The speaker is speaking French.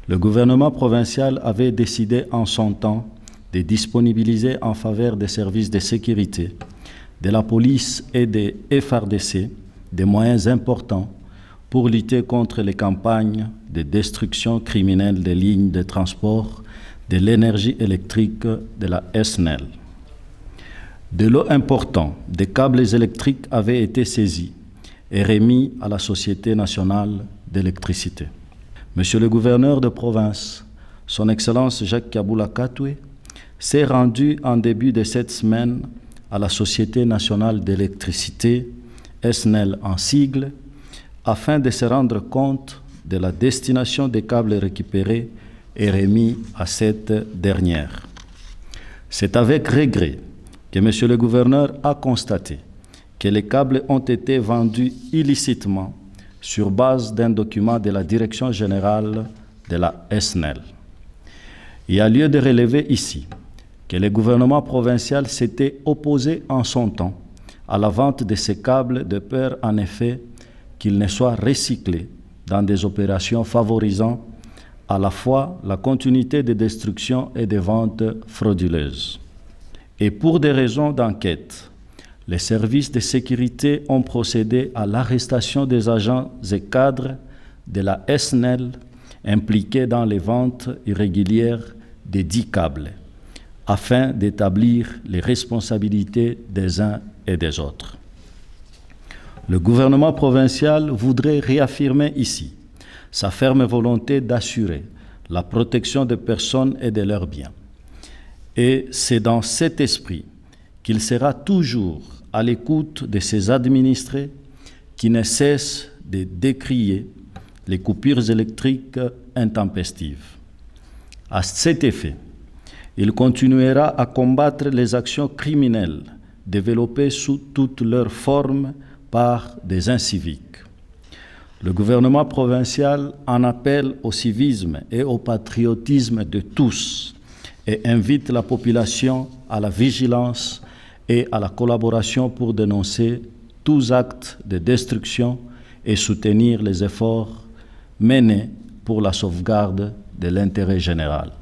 Le gouvernement provincial avait décidé en son temps de disponibiliser en faveur des services de sécurité, de la police et des FARDC des moyens importants pour lutter contre les campagnes de destruction criminelle des lignes de transport de l'énergie électrique de la SNEL. De lots importants de câbles électriques avaient été saisis et remis à la Société nationale d'électricité. Monsieur le gouverneur de province, Son Excellence Jacques Kaboula Katoué, s'est rendu en début de cette semaine à la Société nationale d'électricité, SNEL en sigle, afin de se rendre compte de la destination des câbles récupérés et remis à cette dernière. C'est avec regret que Monsieur le gouverneur a constaté que les câbles ont été vendus illicitement sur base d'un document de la Direction générale de la SNEL. Il y a lieu de relever ici que le gouvernement provincial s'était opposé en son temps à la vente de ces câbles de peur en effet qu'ils ne soient recyclés dans des opérations favorisant à la fois la continuité des destructions et des ventes frauduleuses. Et pour des raisons d'enquête, les services de sécurité ont procédé à l'arrestation des agents et cadres de la SNEL impliqués dans les ventes irrégulières des 10 câbles, afin d'établir les responsabilités des uns et des autres. Le gouvernement provincial voudrait réaffirmer ici sa ferme volonté d'assurer la protection des personnes et de leurs biens. Et c'est dans cet esprit qu'il sera toujours à l'écoute de ses administrés qui ne cessent de décrier les coupures électriques intempestives. À cet effet, il continuera à combattre les actions criminelles développées sous toutes leurs formes par des inciviques. Le gouvernement provincial en appelle au civisme et au patriotisme de tous et invite la population à la vigilance et à la collaboration pour dénoncer tous actes de destruction et soutenir les efforts menés pour la sauvegarde de l'intérêt général.